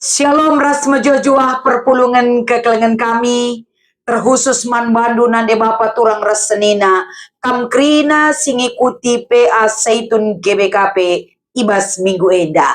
Shalom ras mejojoah perpulungan kekelengan kami terkhusus man bandu nande bapa turang ras senina kam krina singikuti PA Zaitun GBKP ibas minggu enda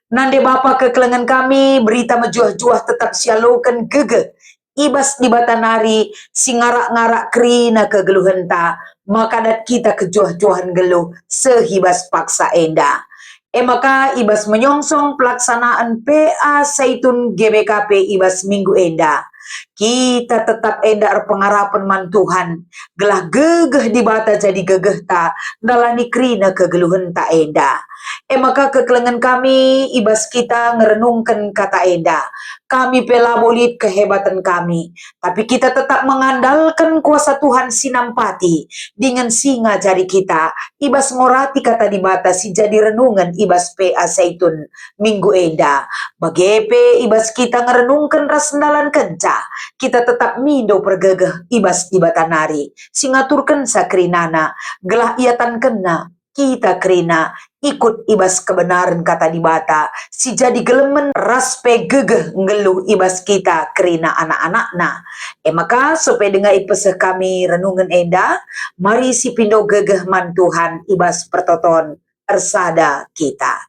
nande bapa kekelengan kami berita mejuah-juah tetap sialokan gege ibas di batanari singarak-ngarak krina kegeluhenta makadat kita kejuah-juahan geluh sehibas paksa enda. Maka ibas menyongsong pelaksanaan PA Zaitun GBKP ibas minggu enda. Kita tetap enda pengarapan man Tuhan. Gelah gegeh di bata jadi gegeh ta. Dalani krina kegeluhan ta enda. Maka kekelengan kami ibas kita ngerenungkan kata enda. Kami pela bolit kehebatan kami. Tapi kita tetap mengandalkan kuasa Tuhan sinampati. Dengan singa jari kita. Ibas ngorati kata di bata si jadi renungan ibas PA Zaitun minggu enda. Bagepe ibas kita ngerenungkan rasendalan kenca. Kita tetap mindo pergegeh ibas di batanari. Singaturkan sakrinana. Gelah iatan kena. Kita krina ikut ibas kebenaran kata di bata. Si jadi gelemen raspe gegeh ngeluh ibas kita krina anak-anakna. Maka supaya dengan ipeseh kami renungan enda. Mari si pindo gegeh man Tuhan ibas pertoton ersada kita.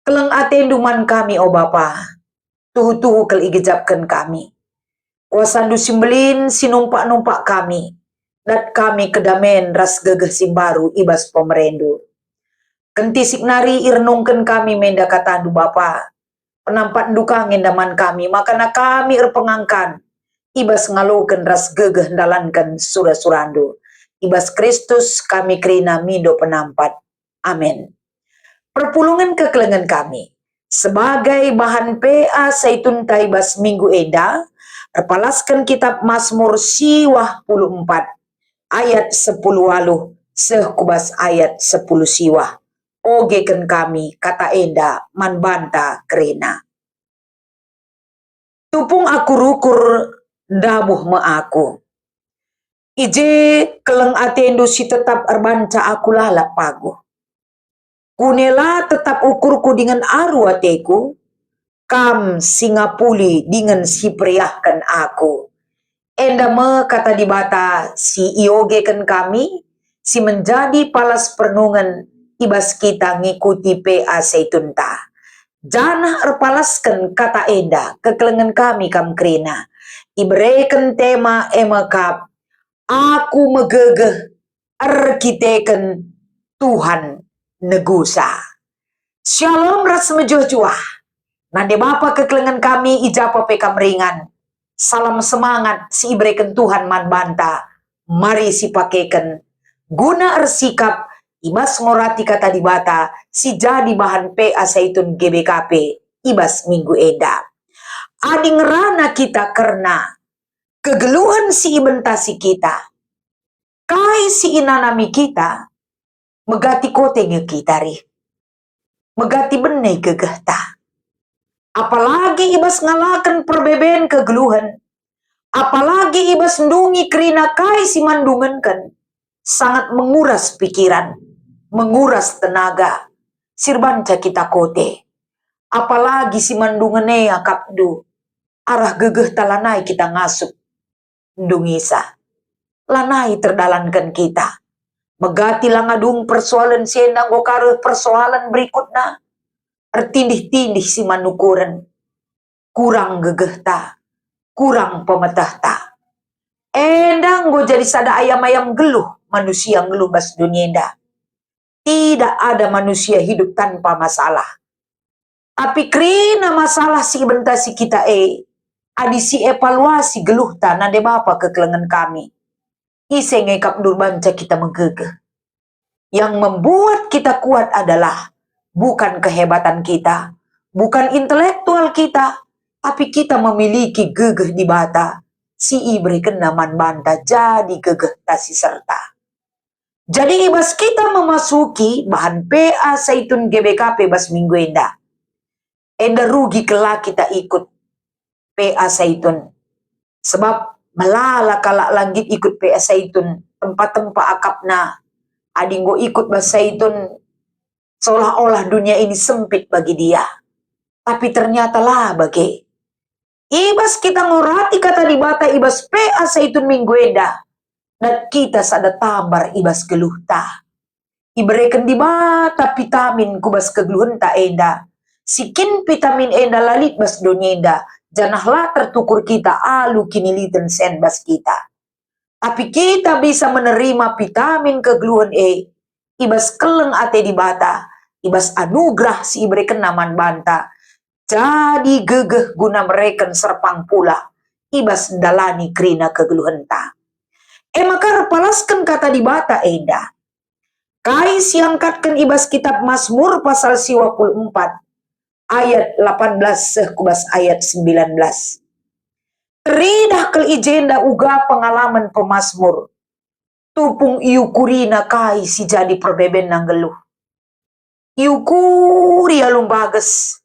Keleng atenduman kami o Bapa. Tuhu-tuhu kel igejapkan kami. Kuasandu simbelin sinumpak-numpak kami. Dat kami kedamen ras gegeh simbaru ibas pemerendu. Kentisik nari irenungkan kami menda katandu Bapa. Penampat duka ngendaman kami. Makana kami erpengangkan. Ibas ngaloken ras gegeh dalankan surah-surandu. Ibas Kristus kami krina mindo penampat. Amin. Perpulungan kekelengan kami. Sebagai bahan PA Zaitun Taibas minggu enda. Repalaskan kitab Mazmur siwah 14. Ayat 10 waluh. Sekubas ayat 10 siwah. Ogeken kami kata enda manbanta krena. Tupung aku rukur dabuh me aku. Ije keleng atendu si tetap erbanca aku lalap pagu. Kunela tetap ukurku dengan aru ateku. Kam singapuli dengan si priahkan aku. Enda me kata di bata si iogekan kami. Si menjadi palas pernungan ibas kita ngikuti PA Zaitun ta. Janah erpalaskan kata enda kekelengan kami kam krina. Ibreken tema emakap. Aku megegeh arkiteken Tuhan negusa. Shalom ras mejuah-juah. Nande bapa kekelengan kami ijapa pekam ringan. Salam semangat si ibreken Tuhan man banta. Mari si pakeken. Guna ersikap ibas ngorati kata di bata si jadi bahan PA Zaitun GBKP ibas minggu enda. Ading rana kita karena kegeluhan si ibentasi kita. Kai si inanami kita megati kotenge kita ri. Megati benai gegehta. Apalagi ibas ngalakan perbeben kegeluhan. Apalagi ibas ndungi krina kai si mandungan kan. Sangat menguras pikiran, menguras tenaga. Sirbanca kita kote. Apalagi si mandungene akapdu. Arah gegeh talanai kita ngasup. Ndungisa. Lanai terdalankan kita. Megati langadung persoalan siendang gokare persoalan berikutnya. Ertindih-tindih si manukuran. Kurang gegeh ta. Kurang pemetah ta. Endang go jadi sada ayam-ayam geluh. Manusia ngelubas dunia indah. Tidak ada manusia hidup tanpa masalah. Tapi krina masalah si bentasi kita adisi evaluasi geluh ta nade bapa kekelengan kami. Ise ngekap durbanca kita menggegeh. Yang membuat kita kuat adalah bukan kehebatan kita, bukan intelektual kita, tapi kita memiliki gegeh di bata. Si ibri kenaman banta jadi gegeh tasi serta. Jadi ibas kita memasuki bahan PA Zaitun GBKP bas minggu enda. Enda rugi kelak kita ikut PA Zaitun. Sebab melala kalak langit ikut PA Zaitun. Tempat-tempat akapna. Adinggo ikut bas Zaitun. Seolah-olah dunia ini sempit bagi dia. Tapi ternyata lah bagi. Ibas kita ngorati kata di bata ibas PA saitun minggu enda. Dan kita sada tambar ibas geluh ta. Iberikan di bata vitamin kubas kegeluhan ta enda. Sikin vitamin enda lalit bas donyenda. Janahlah tertukur kita alu kiniliten sen bas kita. Tapi kita bisa menerima vitamin kegeluhan ibas keleng ate di bata. Ibas anugerah si iberikan naman banta. Jadi gegeh guna mereka serpang pula. Ibas dalani krina kegeluhan ta. Maka repalaskan kata di bata enda. Kai siangkatkan ibas kitab Mazmur pasal 24 ayat 18 kubas ayat 19. Teridah kel ijenda uga pengalaman pemazmur. Tupung iukurina kai si jadi perbeben nang geluh. Iukuri alung bages.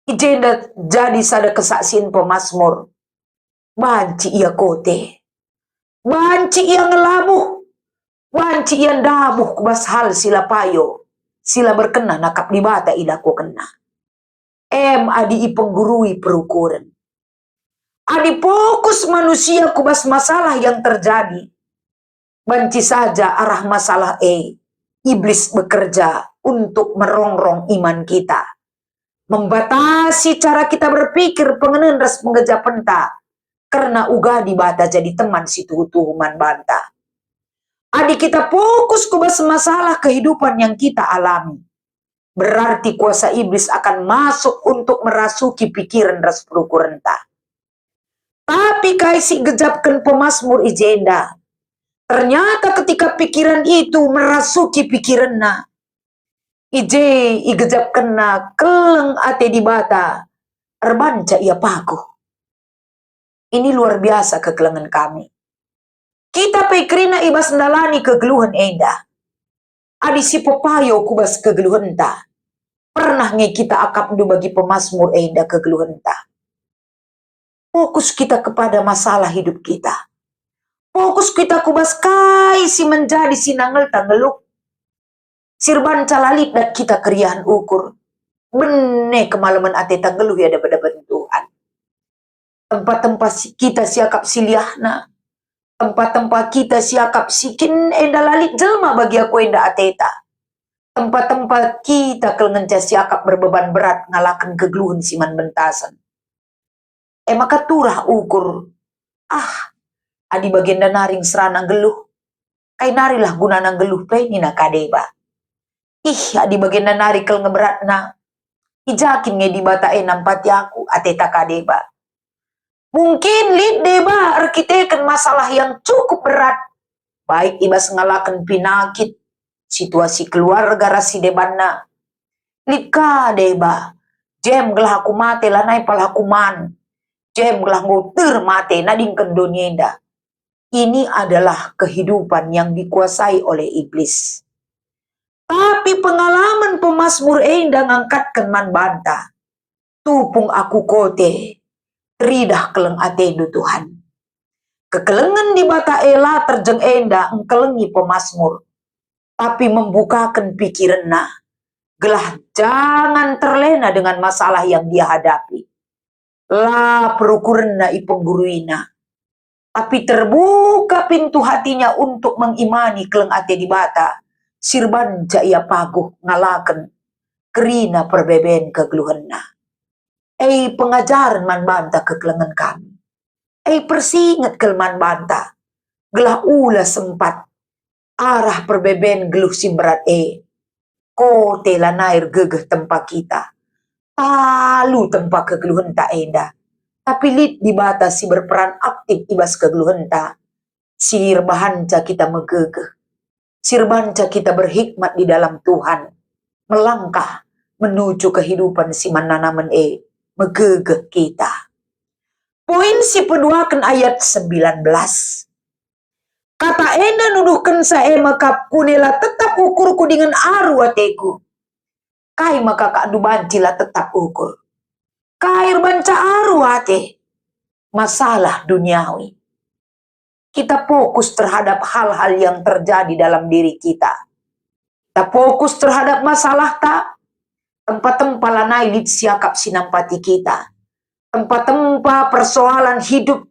Ijenda jadi sada kesaksian pemazmur. Banci ia kote. Banci ia ngelabuh. Banci yang dabuh kubas hal sila payo. Sila berkena nakap di bata idaku kena. Adi ipenggurui perukuran. Adi fokus manusia kubas masalah yang terjadi. Banci saja arah masalah iblis bekerja untuk merongrong iman kita. Membatasi cara kita berpikir pengenan ras mengeja penta. Karena uga di bata jadi teman si tuhu-tuhuman banta. Adik kita fokus kubas masalah kehidupan yang kita alami. Berarti kuasa iblis akan masuk untuk merasuki pikiran ras perukurenta. Tapi kaisi gejapkan pemazmur ijenda. Ternyata ketika pikiran itu merasuki pikiranna. Igejapkan na keleng ate di bata. Erbanca ia paku. Ini luar biasa kekelengan kami. Kita pekrina ibas ndalani kegeluhan enda. Adi si pepayo kubas kegeluhan ta. Pernah nge kita akap du bagi pemazmur enda kegeluhan ta. Fokus kita kepada masalah hidup kita. Fokus kita kubas kai si menjadi sinangel tangeluk. Sirban calalit dan kita keriahan ukur. Bene kemalaman ate tangeluh ya dapat Tuhan. Tempat-tempat kita siakap siliahna. Tempat-tempat kita siakap sikin enda lalit jelma bagi aku enda ateta. Tempat-tempat kita kelengenca siakap berbeban berat ngalakan kegeluhan siman bentasan. Maka turah ukur. Adi bagian naring seranang geluh. Kay narilah guna nang geluh pe ni nakadeba. Adi bagian nari kel ngeberat na. Ijakin nge di bata nampati aku ateta kadeba. Mungkin lid deba arkiteken masalah yang cukup berat. Baik ibas ngalakan pinakit, situasi keluarga rasi debanna. Lid ka deba, jem gelah aku mate lanai palakuman. Jem gelah ngotir mate nadingken donyenda. Ini adalah kehidupan yang dikuasai oleh iblis. Tapi pengalaman pemazmur enda ngangkatkan man banta. Tupung aku kote. Ridah keleng atendu Tuhan. Kekelengan di bata ela terjeng enda engkelengi pemazmur. Tapi membukakan pikiranna. Gelah jangan terlena dengan masalah yang dia hadapi. La perukuranna ipengguruina. Tapi terbuka pintu hatinya untuk mengimani keleng ate di bata. Sirban ia paguh ngalaken. Kerina perbeben kegeluhanna. Pengajaran man banta kekelengan kami. Persingat kelman banta. Gelah ula sempat. Arah perbeben geluh si berat Kote lanair gegeh tempat kita. Talu tempat kegeluhan tak enda. Tapi lid di bata si berperan aktif ibas kegeluhan tak. Sir bahanca kita megegeh. Sir banca kita berhikmat di dalam Tuhan. Melangkah menuju kehidupan si mananaman megegeh kita. Poin si peduakan ayat 19. Kata enda nuduhkan saya maka kunela tetap ukurku dengan aru ateku. Kai maka kak dubancila tetap ukur. Kair banca aru ate. Masalah duniawi. Kita fokus terhadap hal-hal yang terjadi dalam diri kita. Kita fokus terhadap masalah tak. tempat-tempat lanai lit siakap sinampati kita, tempat-tempat persoalan hidup,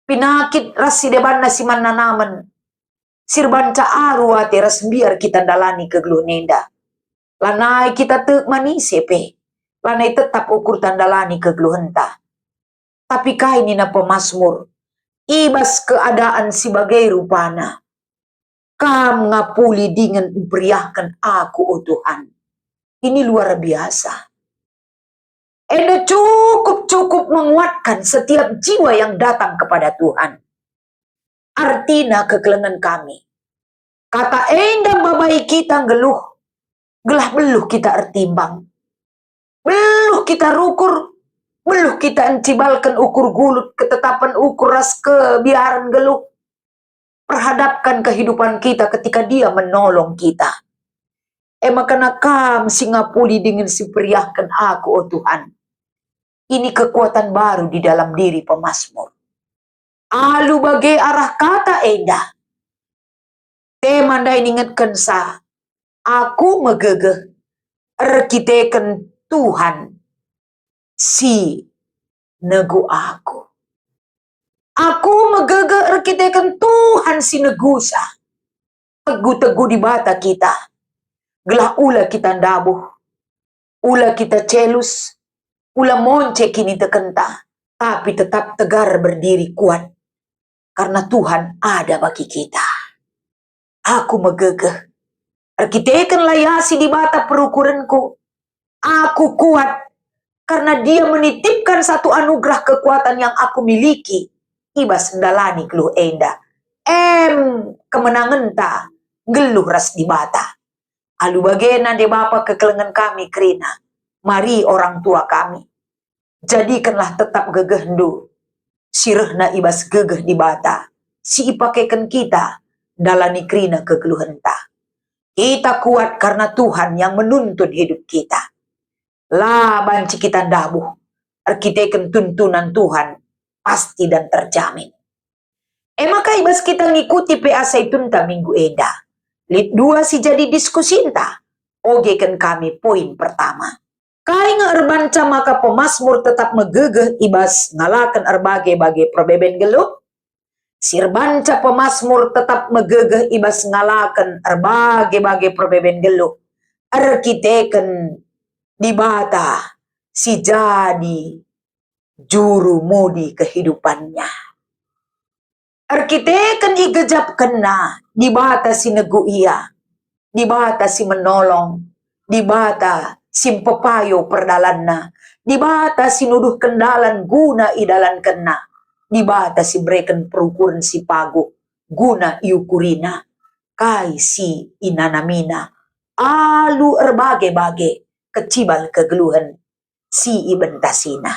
pinakit rasi deban si mananaman, sirbanca arwa teras biar kita dalani ke glunenda. Lanai kita tek manisepe, lanai tetap ukur tandalani ke gluhenta. Tapi kaini na pemasmur, ibas keadaan sebagai rupana. Kam ngapuli dengan beriahkan aku, oh Tuhan. Ini luar biasa. Enda cukup menguatkan setiap jiwa yang datang kepada Tuhan. Artinya kekelengan kami. Kata enda babai kita geluh, gelah beluh kita ertimbang. Beluh kita rukur, beluh kita encibalkan ukur gulut, ketetapan ukur ras kebiaran geluh. Perhadapkan kehidupan kita ketika dia menolong kita. Makana kam singapuli dengan siperiahkan aku, oh Tuhan. Ini kekuatan baru di dalam diri pemazmur. Alu bagai arah kata enda. Temanda ingatkan sa. Aku megegeh. Erkiteken Tuhan. Si negu aku. Aku megegeh erkiteken Tuhan si negusa. Tegu-tegu di bata kita. Gelah ula kita ndabuh. Ula kita celus. Ula monce kini tekenta. Tapi tetap tegar berdiri kuat. Karena Tuhan ada bagi kita. Aku megegeh. Arkiteken layasi di bata perukuranku. Aku kuat. Karena dia menitipkan satu anugerah kekuatan yang aku miliki. Ibas ndalani keluh enda. Kemenangan ta. Geluh ras di bata. Alu bagena de bapa kekelengan kami kerina. Mari orang tua kami. Jadikanlah tetap gegeh ndu. Sirehna ibas gegeh di bata. Si ipakekan kita. Dalani kerina kegeluhan ta. Kita kuat karena Tuhan yang menuntun hidup kita. Lah banci kita dabuh. Arkiteken tuntunan Tuhan. Pasti dan terjamin. Maka ibas kita ngikuti PA Zaitun ta minggu eda. Lit 2 si jadi diskusinta. Ogekan kami poin pertama. Kai ngeerbanca maka pemazmur tetap megegeh ibas ngalakan erbagai-bagai perbeben geluh. Sirbanca pemazmur tetap megegeh ibas ngalakan erbagai-bagai perbeben geluh. Arkiteken di bata si jadi juru mudi kehidupannya. Arkiteken igejap kena di bata si negu ia. Di bata si menolong, di bata si pepayo perdalanna, di bata si nuduh kendalan guna idalan kena, di bata si breken perukuran si pagu guna iukurina, kai si inanamina, alu erbagai-bagai kecibal kegeluhan si ibentasina.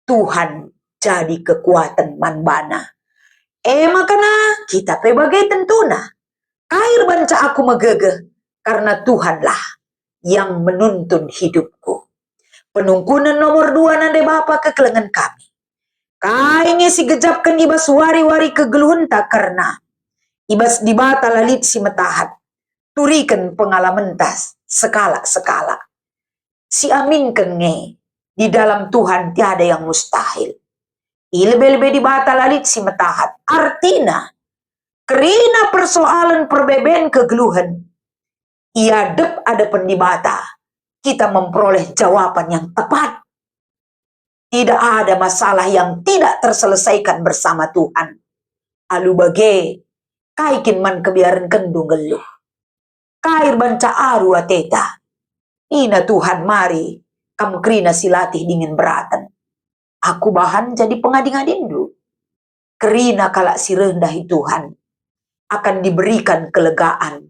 Tuhan jadi kekuatan manbana. Makana kita pebagai tentuna. Air banca aku megegeh, karena Tuhanlah yang menuntun hidupku. Penungkunan nomor 2 nande bapa kekelengan kami. Kaini si gejapkan ibas wari-wari kegeluhan tak karena ibas di bata lalit si metahat. Turikan pengalaman tas sekala-sekala. Si aminkan nge, di dalam Tuhan tiada yang mustahil. Ilebe-lebe di bata lalit si metahat. Artinya, kerina persoalan perbeben kegeluhan. Ia dep ada pendibata. Kita memperoleh jawaban yang tepat. Tidak ada masalah yang tidak terselesaikan bersama Tuhan. Alu bage, kaikin man kebiaran kendung geluh. Kair banca aru ateta. Ina Tuhan mari, kamu kerina silatih dingin beratan. Aku bahan jadi pengading-adindu. Kerina kalak si rendahi Tuhan. Akan diberikan kelegaan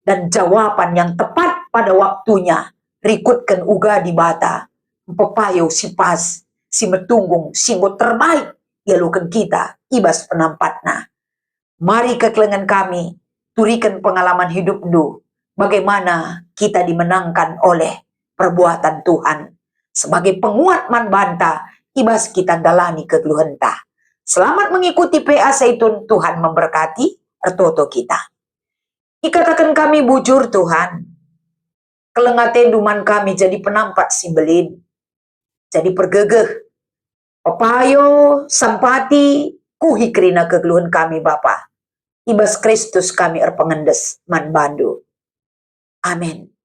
dan jawaban yang tepat pada waktunya. Rikutkan uga di bata, pepayo si pas, si metunggung, singgo terbaik, yalukan kita, ibas penampatna. Mari kekelengan kami, turikan pengalaman hidup du, bagaimana kita dimenangkan oleh perbuatan Tuhan. Sebagai penguat man banta, ibas kita dalani kegeluhan ta. Selamat mengikuti PA Zaitun, Tuhan memberkati ertoto kita. Ikatakan kami bujur Tuhan. kelengate duman kami jadi penampak si belin. Jadi pergegeh. Papayo, sampati, kuhi kerina kegeluhan kami Bapa. Ibas Kristus kami erpengendes man bandu. Amin.